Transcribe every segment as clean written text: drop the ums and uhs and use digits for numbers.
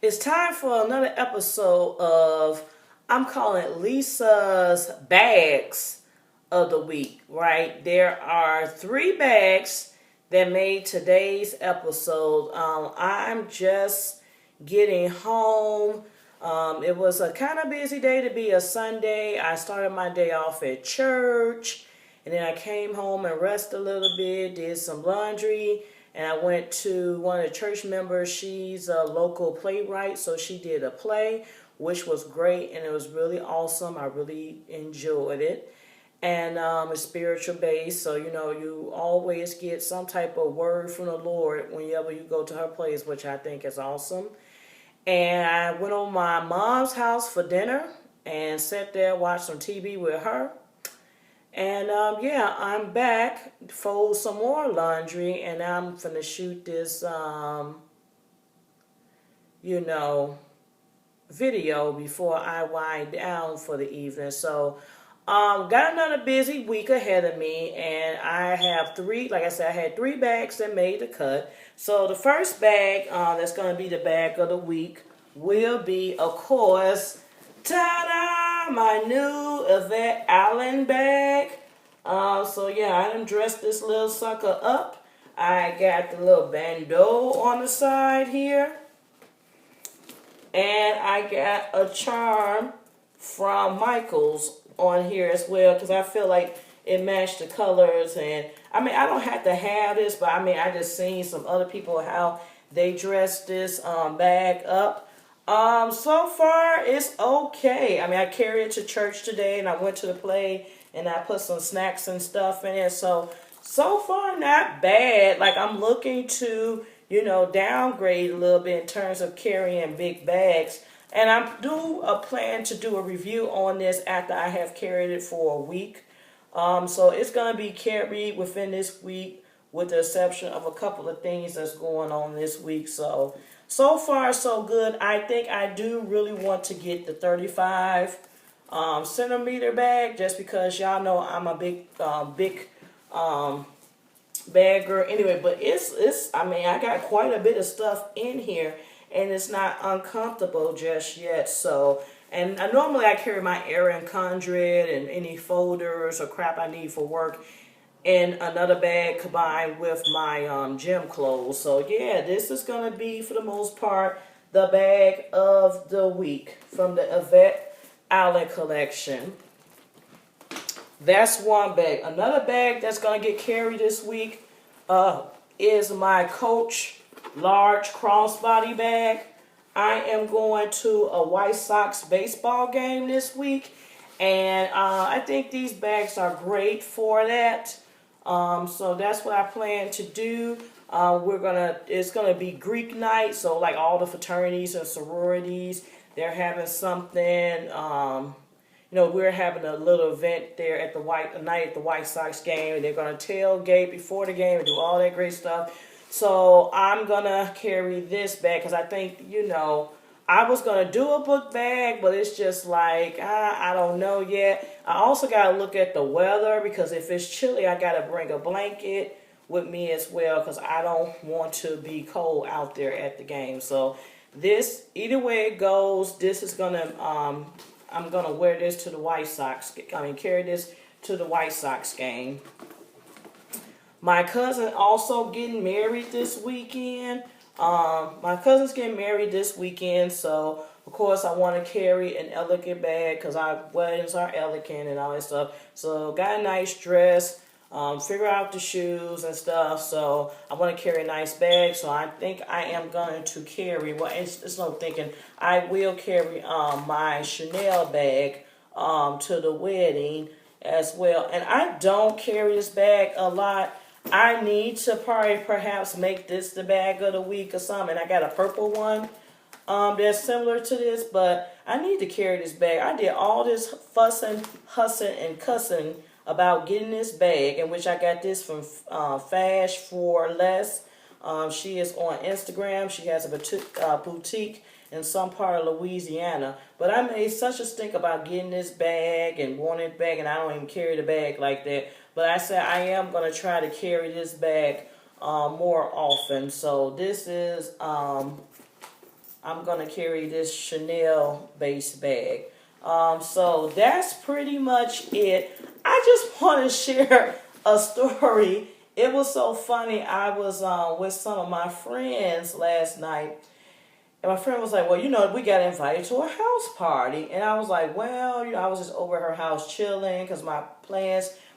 It's time for another episode of, I'm calling it Lisa's Bags of the Week, right? There are three bags that made today's episode. I'm just getting home. It was a kind of busy day to be a Sunday. I started my day off at church, and then I came home and rested a little bit, did some laundry, and I went to one of the church members. She's a local playwright, so she did a play, which was great, and it was really awesome. I really enjoyed it. And it's spiritual based, so you always get some type of word from the Lord whenever you go to her place, which I think is awesome. And I went on my mom's house for dinner and sat there, watched some TV with her. And yeah, I'm back, fold some more laundry, and I'm finna shoot this, you know, video before I wind down for the evening. So, got another busy week ahead of me, and I have three, like I said, I had three bags that made the cut. So the first bag, that's gonna be the bag of the week, will be, of course, ta-da, my new Yvette Allen bag. So yeah, I done dressed this little sucker up. I got the little bandeau on the side here. And I got a charm from Michaels on here as well, because I feel like it matched the colors. And I mean, I don't have to have this, but I mean, I just seen some other people how they dressed this bag up. So far it's okay. I mean, I carried it to church today, and I went to the play, and I put some snacks and stuff in it. So far not bad. Like, I'm looking to, downgrade a little bit in terms of carrying big bags. And I do a plan to do a review on this after I have carried it for a week. So it's going to be carried within this week, with the exception of a couple of things that's going on this week. So far so good. I think I do really want to get the 35 centimeter bag, just because y'all know I'm a big bagger anyway. But it's I mean, I got quite a bit of stuff in here, and it's not uncomfortable just yet. So, and normally I carry my Erin Condren and any folders or crap I need for work in another bag combined with my gym clothes. So yeah, this is gonna be, for the most part, the bag of the week from the Yvette Allen collection. That's one bag. Another bag that's going to get carried this week is my Coach large crossbody bag. I am going to a White Sox baseball game this week, and I think these bags are great for that. So that's what I plan to do. It's gonna be Greek night, so like all the fraternities and sororities, they're having something. We're having a little event there at the White Sox game, and they're gonna tailgate before the game and do all that great stuff. So I'm gonna carry this bag because I think, I was gonna do a book bag, but it's just like, I don't know yet. I also gotta look at the weather, because if it's chilly, I gotta bring a blanket with me as well, because I don't want to be cold out there at the game. So this, either way it goes, this is gonna I'm gonna wear this to the White Sox. Carry this to the White Sox game. My cousin also getting married this weekend. My cousin's getting married this weekend, so of course I want to carry an elegant bag, because our weddings are elegant and all that stuff. So got a nice dress. Figure out the shoes and stuff. So I want to carry a nice bag. So I think I am going to carry, well, it's no thinking, I will carry my Chanel bag to the wedding as well. And I don't carry this bag a lot. I need to perhaps make this the bag of the week or something. I got a purple one that's similar to this, but I need to carry this bag. I did all this fussing, hussing, and cussing about getting this bag, in which I got this from Fash for Less. She is on Instagram. She has a boutique in some part of Louisiana. But I made such a stink about getting this bag and wanting it back, and I don't even carry the bag like that. But I said I am going to try to carry this bag more often. So this is I'm gonna carry this Chanel base bag. So that's pretty much it. I just want to share a story. It was so funny. I was with some of my friends last night, and my friend was like, "Well, we got invited to a house party," and I was like, "Well, I was just over at her house chilling because my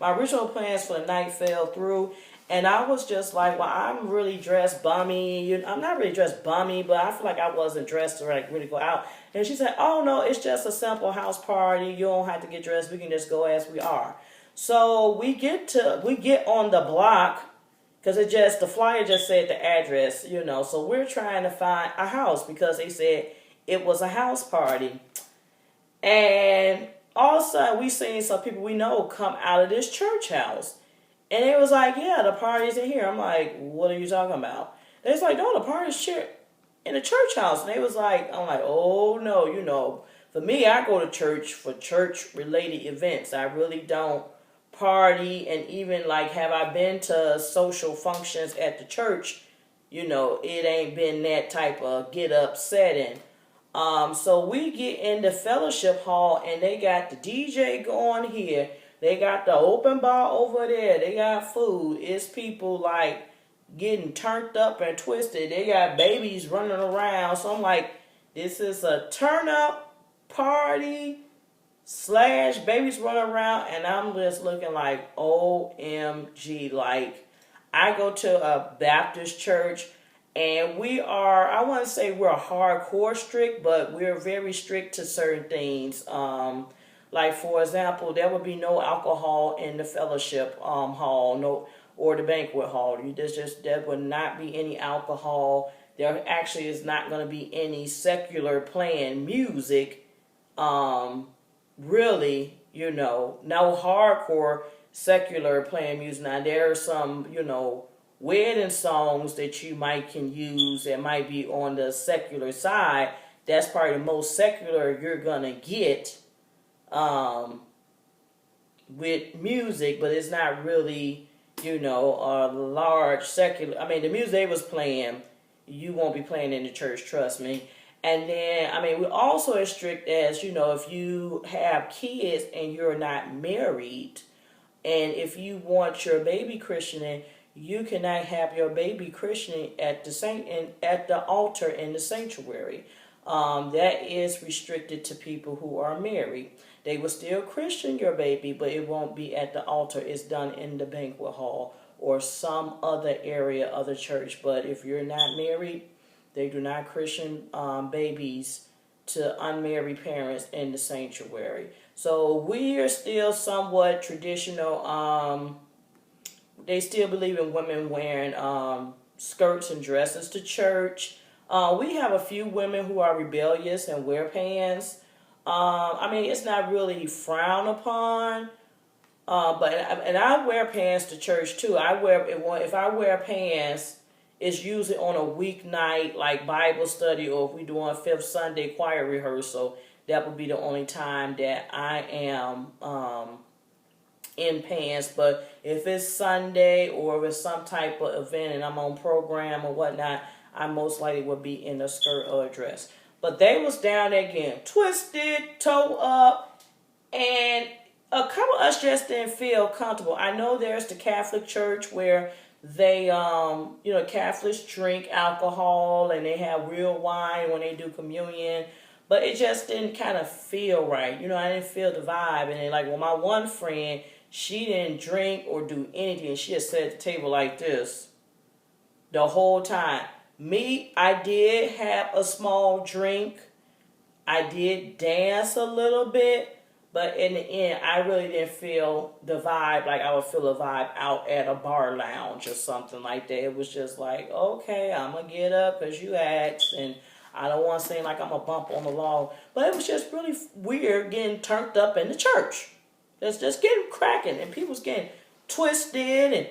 original plans for the night fell through." And I was just like, well, I'm really dressed bummy. I'm not really dressed bummy, but I feel like I wasn't dressed to like really go out. And she said, oh no, it's just a simple house party. You don't have to get dressed. We can just go as we are. So we get on the block because the flyer just said the address. So we're trying to find a house because they said it was a house party. And all of a sudden we seen some people we know come out of this church house. And it was like, yeah, the party's in here. I'm like, what are you talking about? And it's like, no, the party's in the church house. And they was like, I'm like, oh no, for me, I go to church for church related events. I really don't party. And even like, have I been to social functions at the church? It ain't been that type of get up setting. So we get in the fellowship hall and they got the DJ going here. They got the open bar over there. They got food. It's people like getting turned up and twisted. They got babies running around. So I'm like, this is a turn up party / babies running around. And I'm just looking like, OMG. Like, I go to a Baptist church and I want to say we're hardcore strict, but we're very strict to certain things. Like, for example, there would be no alcohol in the fellowship hall, or the banquet hall. There would not be any alcohol. There actually is not going to be any secular playing music. Really, no hardcore secular playing music. Now, there are some, wedding songs that you can use that might be on the secular side. That's probably the most secular you're going to get. With music, but it's not really, a large secular. I mean, the music they was playing, you won't be playing in the church, trust me. And then, we're also as strict as, if you have kids and you're not married, and if you want your baby christening, you cannot have your baby christening at the altar in the sanctuary. That is restricted to people who are married. They will still Christian your baby, but it won't be at the altar. It's done in the banquet hall or some other area of the church. But if you're not married, they do not Christian babies to unmarried parents in the sanctuary. So we are still somewhat traditional. They still believe in women wearing skirts and dresses to church. We have a few women who are rebellious and wear pants. It's not really frowned upon, but I wear pants to church too. If I wear pants, it's usually on a weeknight like Bible study, or if we do on Fifth Sunday choir rehearsal. That would be the only time that I am in pants. But if it's Sunday or if it's some type of event and I'm on program or whatnot, I most likely would be in a skirt or a dress. But they was down there getting twisted, toe up, and a couple of us just didn't feel comfortable. I know there's the Catholic Church where they, Catholics drink alcohol and they have real wine when they do communion. But it just didn't kind of feel right. I didn't feel the vibe. And then, my one friend, she didn't drink or do anything. She just sat at the table like this the whole time. Me, I did have a small drink. I did dance a little bit. But in the end, I really didn't feel the vibe like I would feel a vibe out at a bar lounge or something like that. It was just like, okay, I'm going to get up because you asked. And I don't want to seem like I'm a bump on the law. But it was just really weird getting turned up in the church. It's just getting cracking. And people's getting twisted. And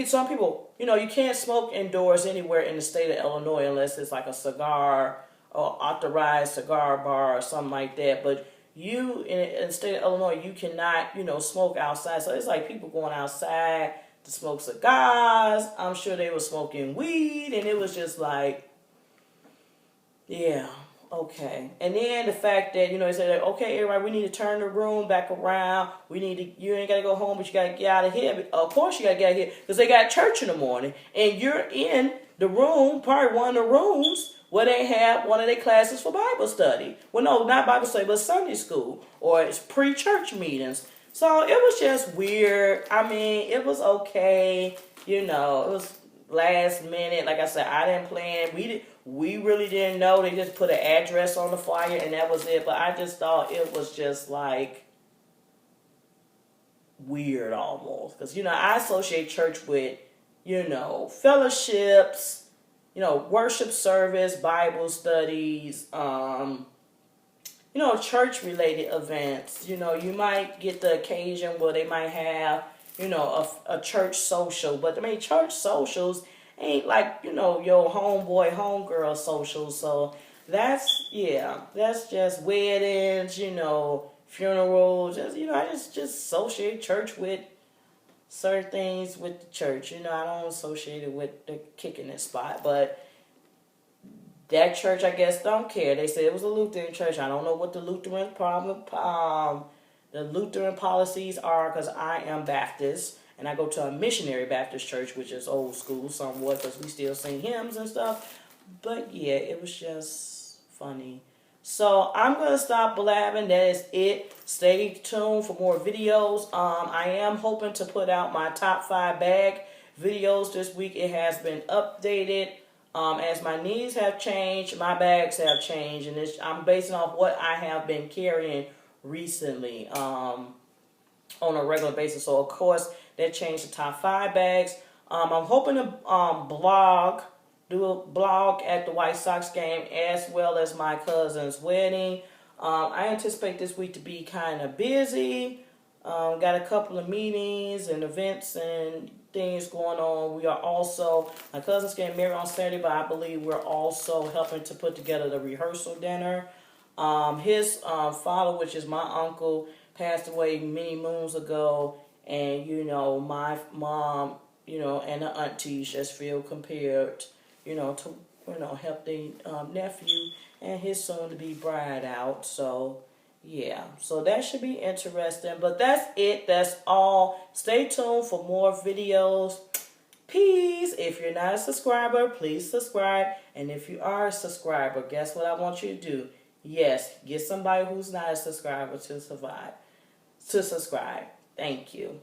some people, you can't smoke indoors anywhere in the state of Illinois unless it's like a cigar or authorized cigar bar or something like that. But you, in the state of Illinois, you cannot, smoke outside. So it's like people going outside to smoke cigars. I'm sure they were smoking weed. And it was just like, Yeah. Okay. And then the fact that, they say, like, okay, everybody, we need to turn the room back around. You ain't got to go home, but you got to get out of here. But of course, you got to get out of here because they got church in the morning. And you're in the room, probably one of the rooms where they have one of their classes for Bible study. Well, no, not Bible study, but Sunday school or it's pre-church meetings. So it was just weird. I mean, it was okay. It was last minute. Like I said, I didn't plan. We really didn't know. They just put an address on the flyer and that was it. But I just thought it was just like weird almost. Because, I associate church with, fellowships, worship service, Bible studies, church related events. You might get the occasion where they might have, a church social. But I mean, church socials ain't like, your homeboy, homegirl socials. So that's just weddings, funerals. I just associate church with certain things with the church. I don't associate it with the kicking it spot. But that church, I guess, don't care. They said it was a Lutheran church. I don't know what the Lutheran the Lutheran policies are because I am Baptist and I go to a missionary Baptist church, which is old school somewhat because we still sing hymns and stuff. But yeah, it was just funny. So I'm gonna stop blabbing. That is it. Stay tuned for more videos. I am hoping to put out my top 5 bag videos this week. It has been updated. As my needs have changed, my bags have changed, and I'm basing off what I have been carrying recently on a regular basis. So, of course, that changed the top 5 bags. I'm hoping to do a blog at the White Sox game as well as my cousin's wedding. I anticipate this week to be kind of busy. Got a couple of meetings and events and things going on. We are also, my cousin's getting married on Saturday, but I believe we're also helping to put together the rehearsal dinner. His father, which is my uncle, passed away many moons ago, and my mom, and the aunties just feel compared, to help their nephew and his soon-to-be bride out. So yeah, so that should be interesting. But that's it. That's all. Stay tuned for more videos. Peace. If you're not a subscriber, please subscribe. And if you are a subscriber, guess what I want you to do? Yes, get somebody who's not a subscriber to subscribe. Thank you.